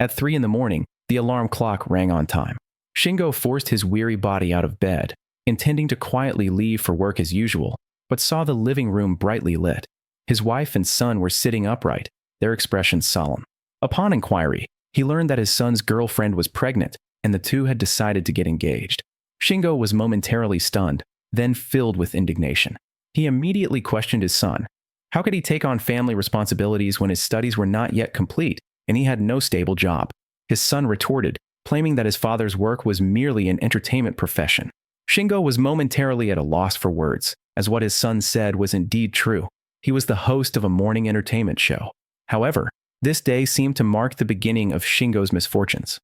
At 3 in the morning, the alarm clock rang on time. Shingo forced his weary body out of bed, intending to quietly leave for work as usual, but saw the living room brightly lit. His wife and son were sitting upright, their expressions solemn. Upon inquiry, he learned that his son's girlfriend was pregnant, and the two had decided to get engaged. Shingo was momentarily stunned, then filled with indignation. He immediately questioned his son. How could he take on family responsibilities when his studies were not yet complete and he had no stable job? His son retorted, claiming that his father's work was merely an entertainment profession. Shingo was momentarily at a loss for words, as what his son said was indeed true. He was the host of a morning entertainment show. However, this day seemed to mark the beginning of Shingo's misfortunes.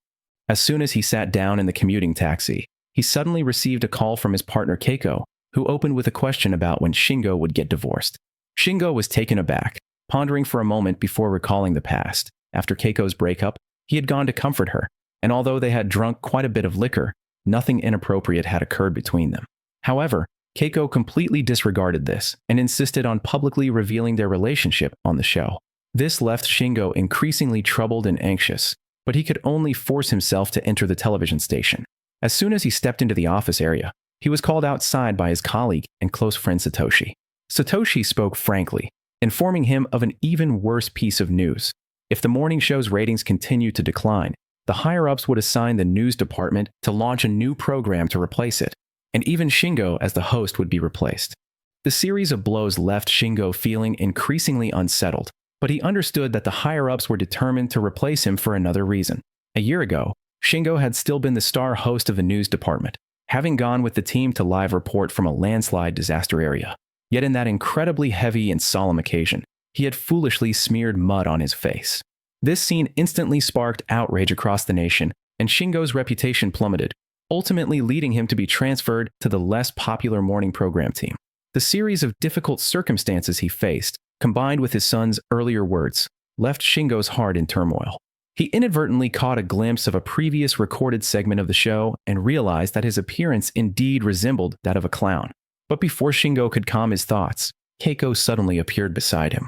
As soon as he sat down in the commuting taxi, he suddenly received a call from his partner Keiko, who opened with a question about when Shingo would get divorced. Shingo was taken aback, pondering for a moment before recalling the past. After Keiko's breakup, he had gone to comfort her, and although they had drunk quite a bit of liquor, nothing inappropriate had occurred between them. However, Keiko completely disregarded this and insisted on publicly revealing their relationship on the show. This left Shingo increasingly troubled and anxious, but he could only force himself to enter the television station. As soon as he stepped into the office area, he was called outside by his colleague and close friend Satoshi. Satoshi spoke frankly, informing him of an even worse piece of news. If the morning show's ratings continued to decline, the higher-ups would assign the news department to launch a new program to replace it, and even Shingo as the host would be replaced. The series of blows left Shingo feeling increasingly unsettled, but he understood that the higher-ups were determined to replace him for another reason. A year ago, Shingo had still been the star host of the news department, having gone with the team to live report from a landslide disaster area. Yet in that incredibly heavy and solemn occasion, he had foolishly smeared mud on his face. This scene instantly sparked outrage across the nation, and Shingo's reputation plummeted, ultimately leading him to be transferred to the less popular morning program team. The series of difficult circumstances he faced, combined with his son's earlier words, left Shingo's heart in turmoil. He inadvertently caught a glimpse of a previous recorded segment of the show and realized that his appearance indeed resembled that of a clown. But before Shingo could calm his thoughts, Keiko suddenly appeared beside him.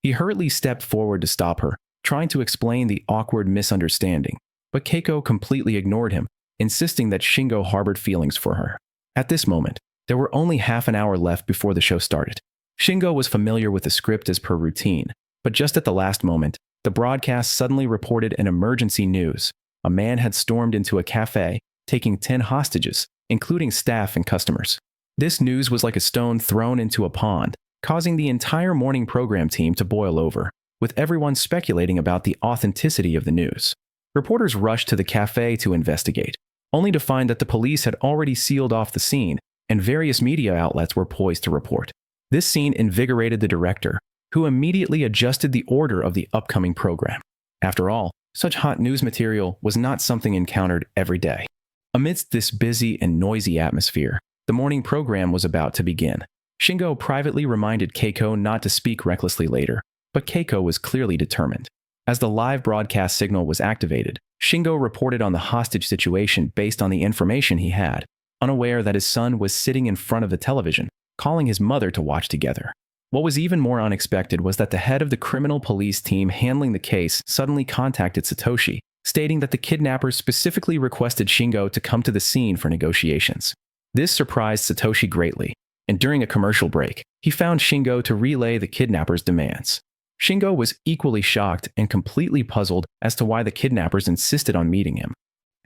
He hurriedly stepped forward to stop her, trying to explain the awkward misunderstanding, but Keiko completely ignored him, insisting that Shingo harbored feelings for her. At this moment, there were only half an hour left before the show started. Shingo was familiar with the script as per routine, but just at the last moment, the broadcast suddenly reported an emergency news. A man had stormed into a café, taking 10 hostages, including staff and customers. This news was like a stone thrown into a pond, causing the entire morning program team to boil over, with everyone speculating about the authenticity of the news. Reporters rushed to the café to investigate, only to find that the police had already sealed off the scene and various media outlets were poised to report. This scene invigorated the director, who immediately adjusted the order of the upcoming program. After all, such hot news material was not something encountered every day. Amidst this busy and noisy atmosphere, the morning program was about to begin. Shingo privately reminded Keiko not to speak recklessly later, but Keiko was clearly determined. As the live broadcast signal was activated, Shingo reported on the hostage situation based on the information he had, unaware that his son was sitting in front of the television, calling his mother to watch together. What was even more unexpected was that the head of the criminal police team handling the case suddenly contacted Satoshi, stating that the kidnappers specifically requested Shingo to come to the scene for negotiations. This surprised Satoshi greatly, and during a commercial break, he found Shingo to relay the kidnappers' demands. Shingo was equally shocked and completely puzzled as to why the kidnappers insisted on meeting him.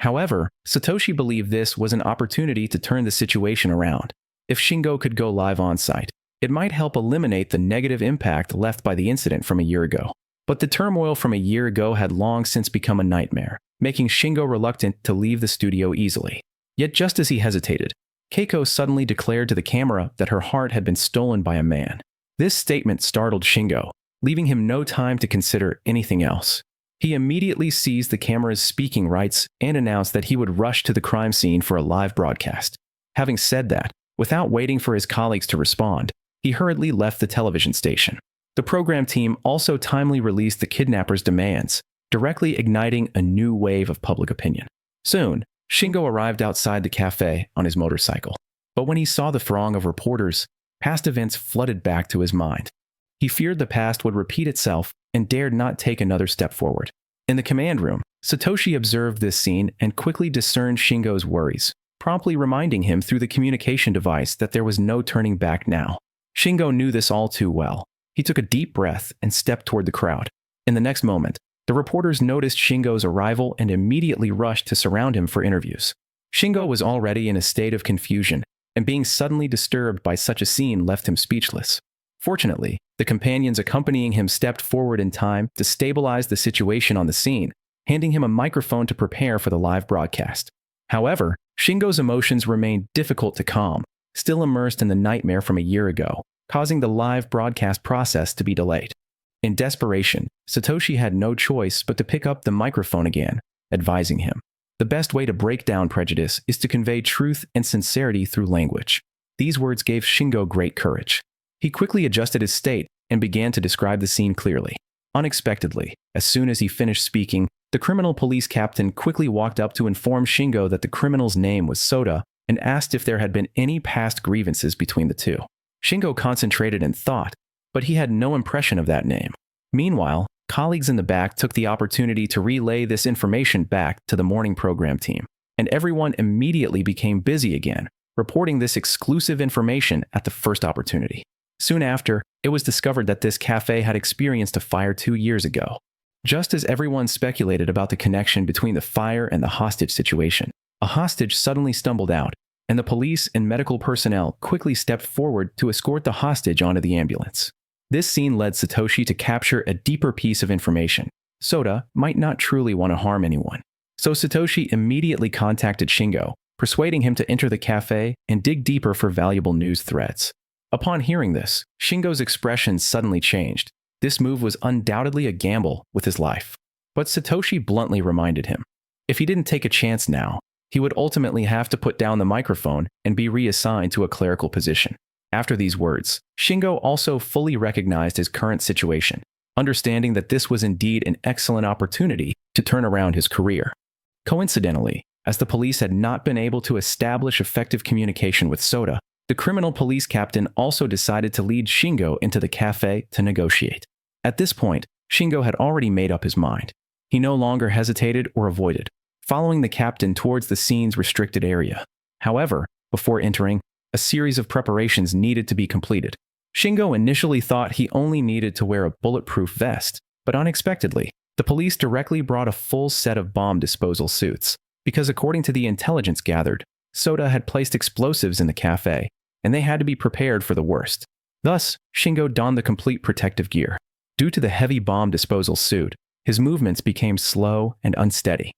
However, Satoshi believed this was an opportunity to turn the situation around. If Shingo could go live on site, it might help eliminate the negative impact left by the incident from a year ago. But the turmoil from a year ago had long since become a nightmare, making Shingo reluctant to leave the studio easily. Yet just as he hesitated, Keiko suddenly declared to the camera that her heart had been stolen by a man. This statement startled Shingo, leaving him no time to consider anything else. He immediately seized the camera's speaking rights and announced that he would rush to the crime scene for a live broadcast. Having said that, without waiting for his colleagues to respond, he hurriedly left the television station. The program team also timely released the kidnappers' demands, directly igniting a new wave of public opinion. Soon, Shingo arrived outside the cafe on his motorcycle. But when he saw the throng of reporters, past events flooded back to his mind. He feared the past would repeat itself and dared not take another step forward. In the command room, Satoshi observed this scene and quickly discerned Shingo's worries, promptly reminding him through the communication device that there was no turning back now. Shingo knew this all too well. He took a deep breath and stepped toward the crowd. In the next moment, the reporters noticed Shingo's arrival and immediately rushed to surround him for interviews. Shingo was already in a state of confusion, and being suddenly disturbed by such a scene left him speechless. Fortunately, the companions accompanying him stepped forward in time to stabilize the situation on the scene, handing him a microphone to prepare for the live broadcast. However, Shingo's emotions remained difficult to calm, still immersed in the nightmare from a year ago, causing the live broadcast process to be delayed. In desperation, Satoshi had no choice but to pick up the microphone again, advising him, "The best way to break down prejudice is to convey truth and sincerity through language." These words gave Shingo great courage. He quickly adjusted his state and began to describe the scene clearly. Unexpectedly, as soon as he finished speaking, the criminal police captain quickly walked up to inform Shingo that the criminal's name was Soda and asked if there had been any past grievances between the two. Shingo concentrated and thought, but he had no impression of that name. Meanwhile, colleagues in the back took the opportunity to relay this information back to the morning program team, and everyone immediately became busy again, reporting this exclusive information at the first opportunity. Soon after, it was discovered that this cafe had experienced a fire 2 years ago. Just as everyone speculated about the connection between the fire and the hostage situation, a hostage suddenly stumbled out, and the police and medical personnel quickly stepped forward to escort the hostage onto the ambulance. This scene led Satoshi to capture a deeper piece of information. Soda might not truly want to harm anyone. So Satoshi immediately contacted Shingo, persuading him to enter the cafe and dig deeper for valuable news threads. Upon hearing this, Shingo's expression suddenly changed. This move was undoubtedly a gamble with his life. But Satoshi bluntly reminded him, if he didn't take a chance now, he would ultimately have to put down the microphone and be reassigned to a clerical position. After these words, Shingo also fully recognized his current situation, understanding that this was indeed an excellent opportunity to turn around his career. Coincidentally, as the police had not been able to establish effective communication with Soda, the criminal police captain also decided to lead Shingo into the cafe to negotiate. At this point, Shingo had already made up his mind. He no longer hesitated or avoided, following the captain towards the scene's restricted area. However, before entering, a series of preparations needed to be completed. Shingo initially thought he only needed to wear a bulletproof vest, but unexpectedly, the police directly brought a full set of bomb disposal suits, because according to the intelligence gathered, Soda had placed explosives in the cafe, and they had to be prepared for the worst. Thus, Shingo donned the complete protective gear. Due to the heavy bomb disposal suit, his movements became slow and unsteady.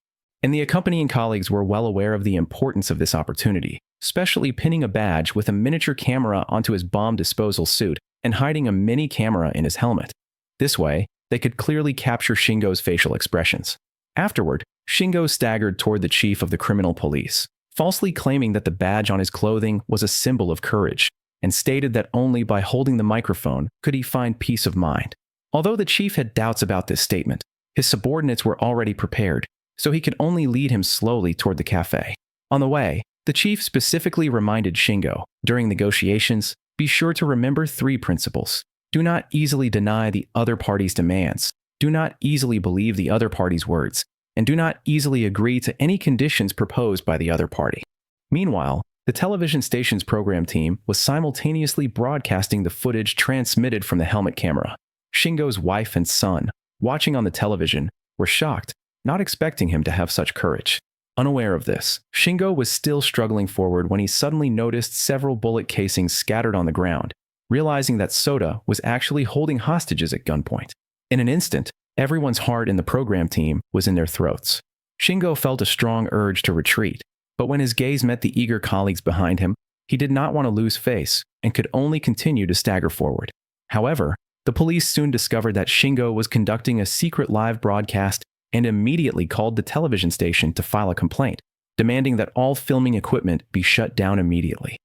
And the accompanying colleagues were well aware of the importance of this opportunity, especially pinning a badge with a miniature camera onto his bomb disposal suit and hiding a mini camera in his helmet. This way, they could clearly capture Shingo's facial expressions. Afterward, Shingo staggered toward the chief of the criminal police, falsely claiming that the badge on his clothing was a symbol of courage, and stated that only by holding the microphone could he find peace of mind. Although the chief had doubts about this statement, his subordinates were already prepared, so he could only lead him slowly toward the cafe. On the way, the chief specifically reminded Shingo, during negotiations, be sure to remember 3 principles. Do not easily deny the other party's demands. Do not easily believe the other party's words. And do not easily agree to any conditions proposed by the other party. Meanwhile, the television station's program team was simultaneously broadcasting the footage transmitted from the helmet camera. Shingo's wife and son, watching on the television, were shocked, not expecting him to have such courage. Unaware of this, Shingo was still struggling forward when he suddenly noticed several bullet casings scattered on the ground, realizing that Soda was actually holding hostages at gunpoint. In an instant, everyone's heart in the program team was in their throats. Shingo felt a strong urge to retreat, but when his gaze met the eager colleagues behind him, he did not want to lose face and could only continue to stagger forward. However, the police soon discovered that Shingo was conducting a secret live broadcast and immediately called the television station to file a complaint, demanding that all filming equipment be shut down immediately.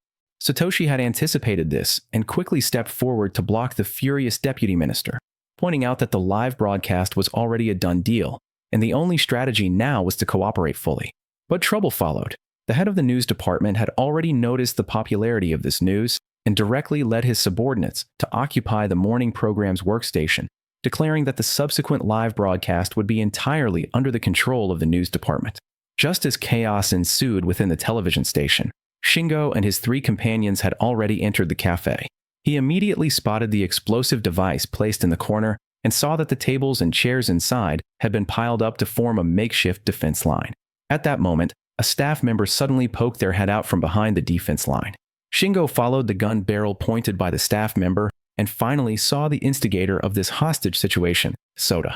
Satoshi had anticipated this and quickly stepped forward to block the furious deputy minister, pointing out that the live broadcast was already a done deal, and the only strategy now was to cooperate fully. But trouble followed. The head of the news department had already noticed the popularity of this news and directly led his subordinates to occupy the morning program's workstation, declaring that the subsequent live broadcast would be entirely under the control of the news department. Just as chaos ensued within the television station, Shingo and his 3 companions had already entered the café. He immediately spotted the explosive device placed in the corner and saw that the tables and chairs inside had been piled up to form a makeshift defense line. At that moment, a staff member suddenly poked their head out from behind the defense line. Shingo followed the gun barrel pointed by the staff member and finally saw the instigator of this hostage situation, Soda.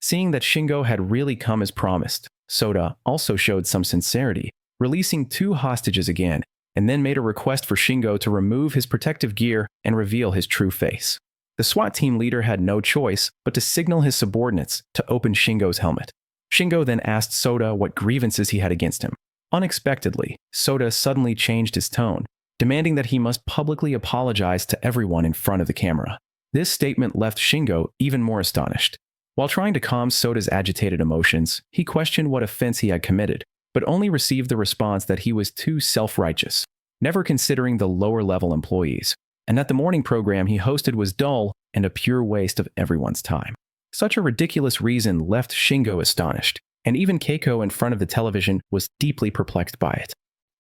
Seeing that Shingo had really come as promised, Soda also showed some sincerity, releasing 2 hostages again, and then made a request for Shingo to remove his protective gear and reveal his true face. The SWAT team leader had no choice but to signal his subordinates to open Shingo's helmet. Shingo then asked Soda what grievances he had against him. Unexpectedly, Soda suddenly changed his tone, demanding that he must publicly apologize to everyone in front of the camera. This statement left Shingo even more astonished. While trying to calm Soda's agitated emotions, he questioned what offense he had committed, but only received the response that he was too self-righteous, never considering the lower-level employees, and that the morning program he hosted was dull and a pure waste of everyone's time. Such a ridiculous reason left Shingo astonished, and even Keiko in front of the television was deeply perplexed by it.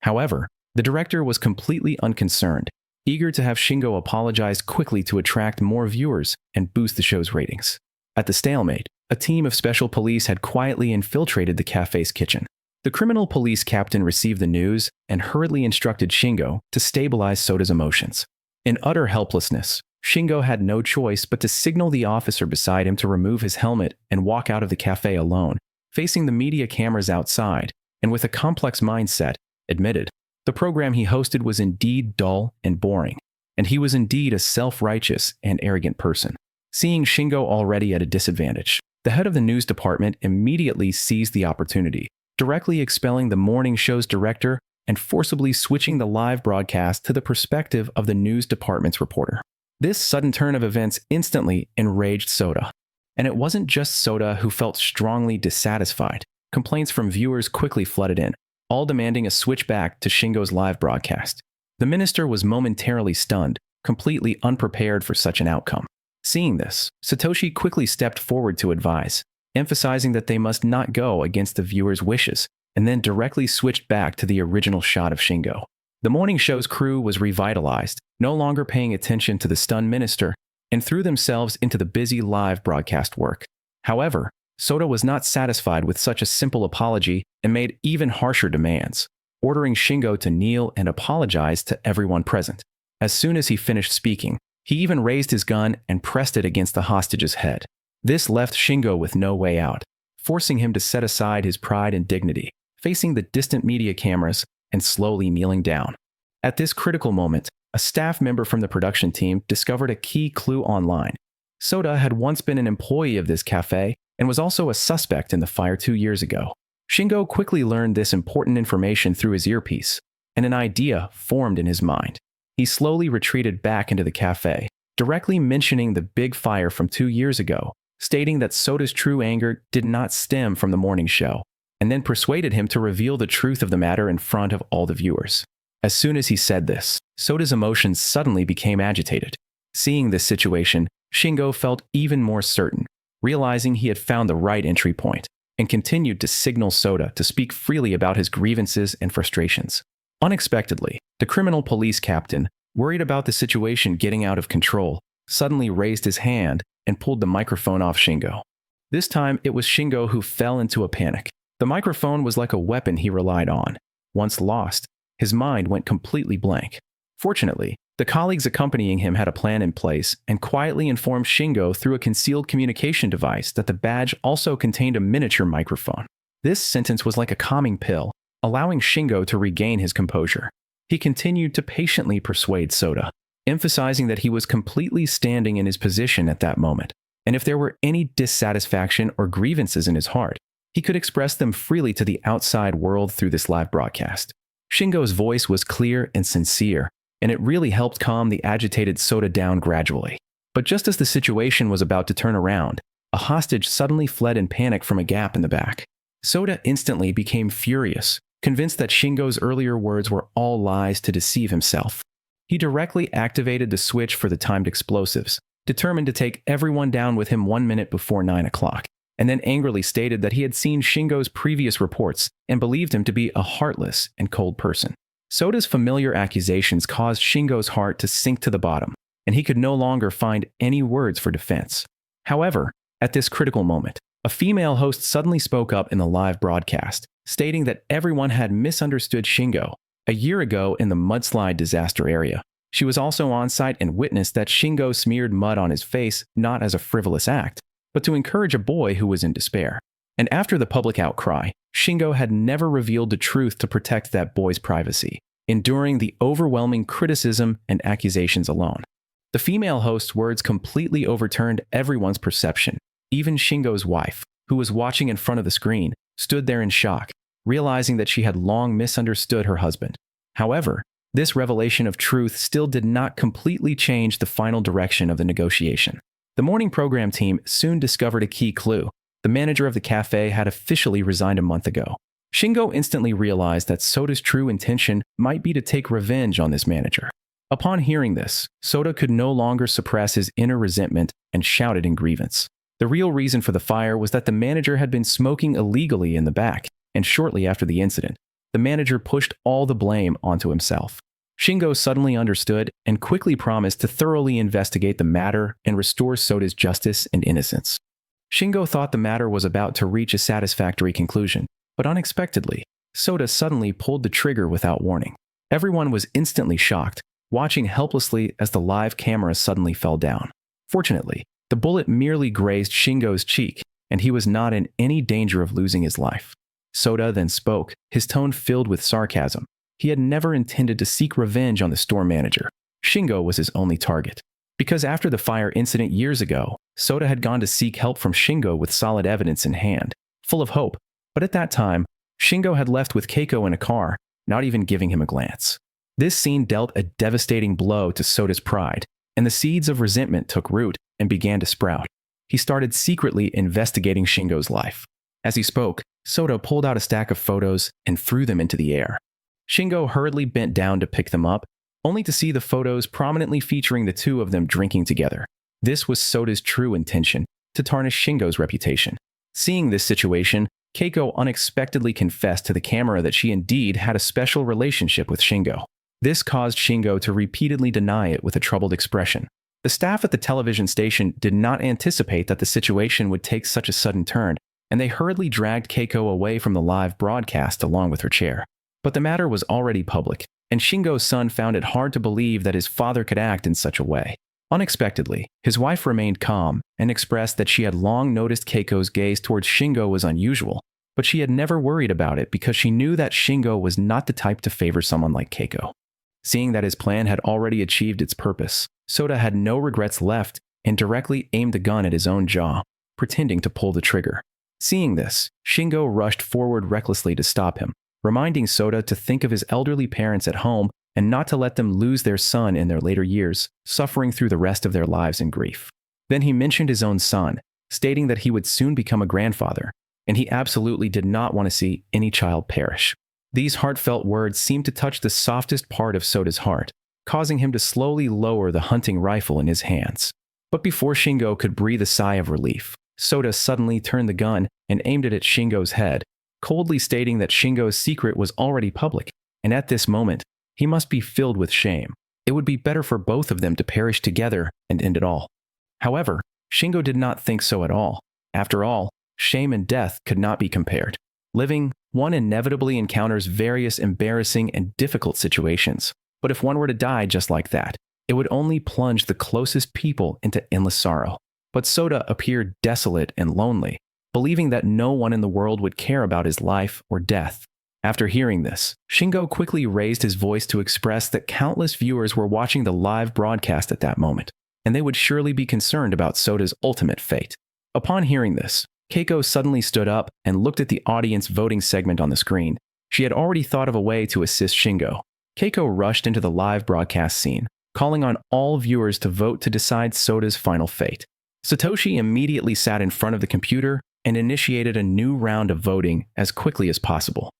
However, the director was completely unconcerned, eager to have Shingo apologize quickly to attract more viewers and boost the show's ratings. At the stalemate, a team of special police had quietly infiltrated the café's kitchen. The criminal police captain received the news and hurriedly instructed Shingo to stabilize Soda's emotions. In utter helplessness, Shingo had no choice but to signal the officer beside him to remove his helmet and walk out of the café alone, facing the media cameras outside, and with a complex mindset, admitted the program he hosted was indeed dull and boring, and he was indeed a self-righteous and arrogant person. Seeing Shingo already at a disadvantage, the head of the news department immediately seized the opportunity, directly expelling the morning show's director and forcibly switching the live broadcast to the perspective of the news department's reporter. This sudden turn of events instantly enraged Soda. And it wasn't just Soda who felt strongly dissatisfied. Complaints from viewers quickly flooded in, all demanding a switch back to Shingo's live broadcast. The minister was momentarily stunned, completely unprepared for such an outcome. Seeing this, Satoshi quickly stepped forward to advise, emphasizing that they must not go against the viewers' wishes, and then directly switched back to the original shot of Shingo. The morning show's crew was revitalized, no longer paying attention to the stunned minister, and threw themselves into the busy live broadcast work. However, Soda was not satisfied with such a simple apology and made even harsher demands, ordering Shingo to kneel and apologize to everyone present. As soon as he finished speaking, he even raised his gun and pressed it against the hostage's head. This left Shingo with no way out, forcing him to set aside his pride and dignity, facing the distant media cameras and slowly kneeling down. At this critical moment, a staff member from the production team discovered a key clue online. Soda had once been an employee of this cafe and was also a suspect in the fire 2 years ago. Shingo quickly learned this important information through his earpiece, and an idea formed in his mind. He slowly retreated back into the cafe, directly mentioning the big fire from 2 years ago, stating that Soda's true anger did not stem from the morning show, and then persuaded him to reveal the truth of the matter in front of all the viewers. As soon as he said this, Soda's emotions suddenly became agitated. Seeing this situation, Shingo felt even more certain, realizing he had found the right entry point, and continued to signal Soda to speak freely about his grievances and frustrations. Unexpectedly, the criminal police captain, worried about the situation getting out of control, suddenly raised his hand and pulled the microphone off Shingo. This time, it was Shingo who fell into a panic. The microphone was like a weapon he relied on. Once lost, his mind went completely blank. Fortunately, the colleagues accompanying him had a plan in place and quietly informed Shingo through a concealed communication device that the badge also contained a miniature microphone. This sentence was like a calming pill, allowing Shingo to regain his composure. He continued to patiently persuade Soda, emphasizing that he was completely standing in his position at that moment, and if there were any dissatisfaction or grievances in his heart, he could express them freely to the outside world through this live broadcast. Shingo's voice was clear and sincere, and it really helped calm the agitated Soda down gradually. But just as the situation was about to turn around, a hostage suddenly fled in panic from a gap in the back. Soda instantly became furious, convinced that Shingo's earlier words were all lies to deceive himself. He directly activated the switch for the timed explosives, determined to take everyone down with him 1 minute before 9 o'clock, and then angrily stated that he had seen Shingo's previous reports and believed him to be a heartless and cold person. Soda's familiar accusations caused Shingo's heart to sink to the bottom, and he could no longer find any words for defense. However, at this critical moment, a female host suddenly spoke up in the live broadcast, stating that everyone had misunderstood Shingo a year ago in the mudslide disaster area. She was also on site and witnessed that Shingo smeared mud on his face not as a frivolous act, but to encourage a boy who was in despair. And after the public outcry, Shingo had never revealed the truth to protect that boy's privacy, enduring the overwhelming criticism and accusations alone. The female host's words completely overturned everyone's perception. Even Shingo's wife, who was watching in front of the screen, stood there in shock, realizing that she had long misunderstood her husband. However, this revelation of truth still did not completely change the final direction of the negotiation. The morning program team soon discovered a key clue. The manager of the cafe had officially resigned a month ago. Shingo instantly realized that Soda's true intention might be to take revenge on this manager. Upon hearing this, Soda could no longer suppress his inner resentment and shouted in grievance. The real reason for the fire was that the manager had been smoking illegally in the back, and shortly after the incident, the manager pushed all the blame onto himself. Shingo suddenly understood and quickly promised to thoroughly investigate the matter and restore Soda's justice and innocence. Shingo thought the matter was about to reach a satisfactory conclusion, but unexpectedly, Soda suddenly pulled the trigger without warning. Everyone was instantly shocked, watching helplessly as the live camera suddenly fell down. Fortunately, the bullet merely grazed Shingo's cheek, and he was not in any danger of losing his life. Soda then spoke, his tone filled with sarcasm. He had never intended to seek revenge on the store manager. Shingo was his only target. Because after the fire incident years ago, Soda had gone to seek help from Shingo with solid evidence in hand, full of hope. But at that time, Shingo had left with Keiko in a car, not even giving him a glance. This scene dealt a devastating blow to Soda's pride, and the seeds of resentment took root and began to sprout. He started secretly investigating Shingo's life. As he spoke, Soda pulled out a stack of photos and threw them into the air. Shingo hurriedly bent down to pick them up, only to see the photos prominently featuring the two of them drinking together. This was Soda's true intention, to tarnish Shingo's reputation. Seeing this situation, Keiko unexpectedly confessed to the camera that she indeed had a special relationship with Shingo. This caused Shingo to repeatedly deny it with a troubled expression. The staff at the television station did not anticipate that the situation would take such a sudden turn, and they hurriedly dragged Keiko away from the live broadcast along with her chair. But the matter was already public, and Shingo's son found it hard to believe that his father could act in such a way. Unexpectedly, his wife remained calm and expressed that she had long noticed Keiko's gaze towards Shingo was unusual, but she had never worried about it because she knew that Shingo was not the type to favor someone like Keiko. Seeing that his plan had already achieved its purpose, Soda had no regrets left and directly aimed the gun at his own jaw, pretending to pull the trigger. Seeing this, Shingo rushed forward recklessly to stop him, reminding Soda to think of his elderly parents at home and not to let them lose their son in their later years, suffering through the rest of their lives in grief. Then he mentioned his own son, stating that he would soon become a grandfather, and he absolutely did not want to see any child perish. These heartfelt words seemed to touch the softest part of Soda's heart, causing him to slowly lower the hunting rifle in his hands. But before Shingo could breathe a sigh of relief, Soda suddenly turned the gun and aimed it at Shingo's head, coldly stating that Shingo's secret was already public, and at this moment, he must be filled with shame. It would be better for both of them to perish together and end it all. However, Shingo did not think so at all. After all, shame and death could not be compared. Living, one inevitably encounters various embarrassing and difficult situations, but if one were to die just like that, it would only plunge the closest people into endless sorrow. But Soda appeared desolate and lonely, believing that no one in the world would care about his life or death. After hearing this, Shingo quickly raised his voice to express that countless viewers were watching the live broadcast at that moment, and they would surely be concerned about Soda's ultimate fate. Upon hearing this, Keiko suddenly stood up and looked at the audience voting segment on the screen. She had already thought of a way to assist Shingo. Keiko rushed into the live broadcast scene, calling on all viewers to vote to decide Soda's final fate. Satoshi immediately sat in front of the computer and initiated a new round of voting as quickly as possible.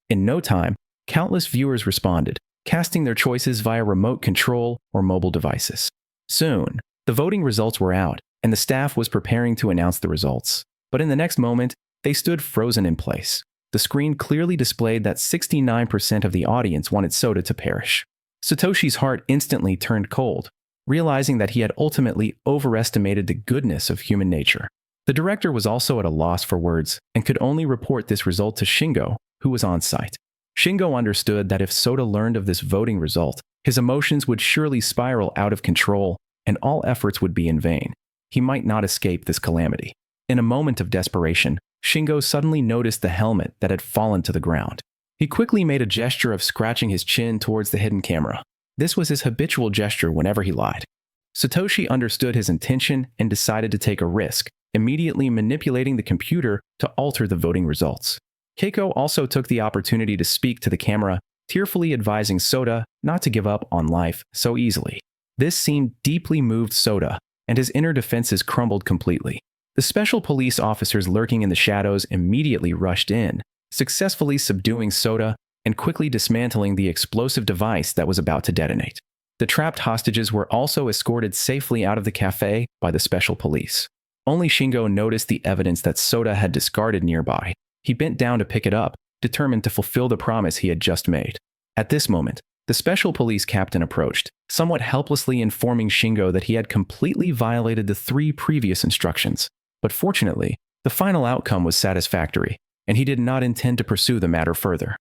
In no time, countless viewers responded, casting their choices via remote control or mobile devices. Soon, The voting results were out, and the staff was preparing to announce the results. But in the next moment, they stood frozen in place. The screen clearly displayed that 69% of the audience wanted soda to perish. Satoshi's heart instantly turned cold, realizing that he had ultimately overestimated the goodness of human nature. The director was also at a loss for words and could only report this result to Shingo, who was on site. Shingo understood that if Soda learned of this voting result, his emotions would surely spiral out of control and all efforts would be in vain. He might not escape this calamity. In a moment of desperation, Shingo suddenly noticed the helmet that had fallen to the ground. He quickly made a gesture of scratching his chin towards the hidden camera. This was his habitual gesture whenever he lied. Satoshi understood his intention and decided to take a risk, immediately manipulating the computer to alter the voting results. Keiko also took the opportunity to speak to the camera, tearfully advising Soda not to give up on life so easily. This scene deeply moved Soda, and his inner defenses crumbled completely. The special police officers lurking in the shadows immediately rushed in, successfully subduing Soda and quickly dismantling the explosive device that was about to detonate. The trapped hostages were also escorted safely out of the café by the special police. Only Shingo noticed the evidence that Soda had discarded nearby. He bent down to pick it up, determined to fulfill the promise he had just made. At this moment, the special police captain approached, somewhat helplessly informing Shingo that he had completely violated the 3 previous instructions. But fortunately, the final outcome was satisfactory, and he did not intend to pursue the matter further.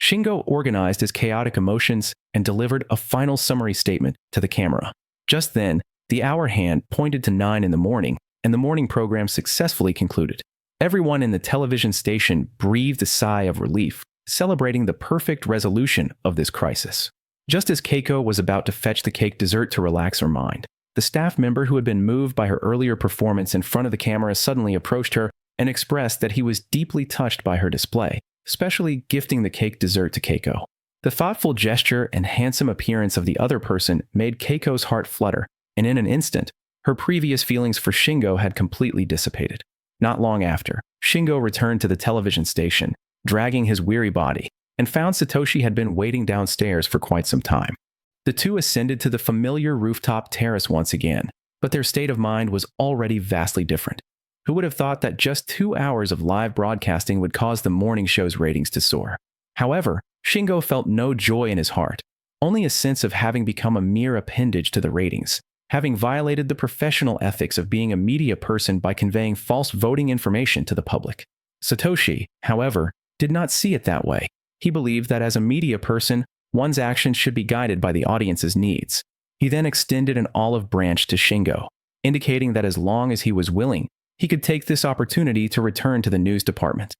Shingo organized his chaotic emotions and delivered a final summary statement to the camera. Just then, the hour hand pointed to 9 in the morning, and the morning program successfully concluded. Everyone in the television station breathed a sigh of relief, celebrating the perfect resolution of this crisis. Just as Keiko was about to fetch the cake dessert to relax her mind, the staff member who had been moved by her earlier performance in front of the camera suddenly approached her and expressed that he was deeply touched by her display, especially gifting the cake dessert to Keiko. The thoughtful gesture and handsome appearance of the other person made Keiko's heart flutter, and in an instant, her previous feelings for Shingo had completely dissipated. Not long after, Shingo returned to the television station, dragging his weary body, and found Satoshi had been waiting downstairs for quite some time. The two ascended to the familiar rooftop terrace once again, but their state of mind was already vastly different. Who would have thought that just 2 hours of live broadcasting would cause the morning show's ratings to soar? However, Shingo felt no joy in his heart, only a sense of having become a mere appendage to the ratings, having violated the professional ethics of being a media person by conveying false voting information to the public. Satoshi, however, did not see it that way. He believed that as a media person, one's actions should be guided by the audience's needs. He then extended an olive branch to Shingo, indicating that as long as he was willing, he could take this opportunity to return to the news department.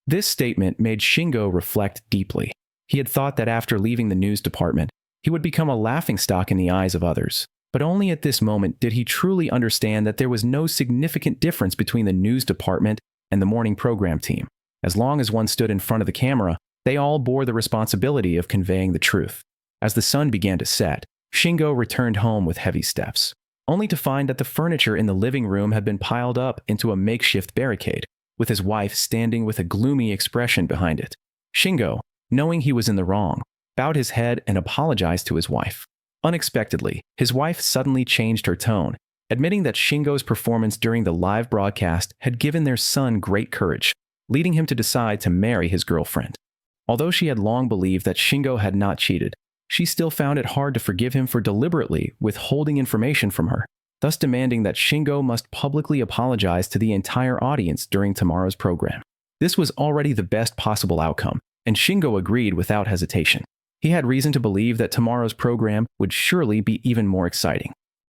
This statement made Shingo reflect deeply. He had thought that after leaving the news department, he would become a laughingstock in the eyes of others. But only at this moment did he truly understand that there was no significant difference between the news department and the morning program team. As long as one stood in front of the camera, they all bore the responsibility of conveying the truth. As the sun began to set, Shingo returned home with heavy steps, only to find that the furniture in the living room had been piled up into a makeshift barricade, with his wife standing with a gloomy expression behind it. Shingo, knowing he was in the wrong, bowed his head and apologized to his wife. Unexpectedly, his wife suddenly changed her tone, admitting that Shingo's performance during the live broadcast had given their son great courage, leading him to decide to marry his girlfriend. Although she had long believed that Shingo had not cheated, she still found it hard to forgive him for deliberately withholding information from her, thus demanding that Shingo must publicly apologize to the entire audience during tomorrow's program. This was already the best possible outcome, and Shingo agreed without hesitation. He had reason to believe that tomorrow's program would surely be even more exciting.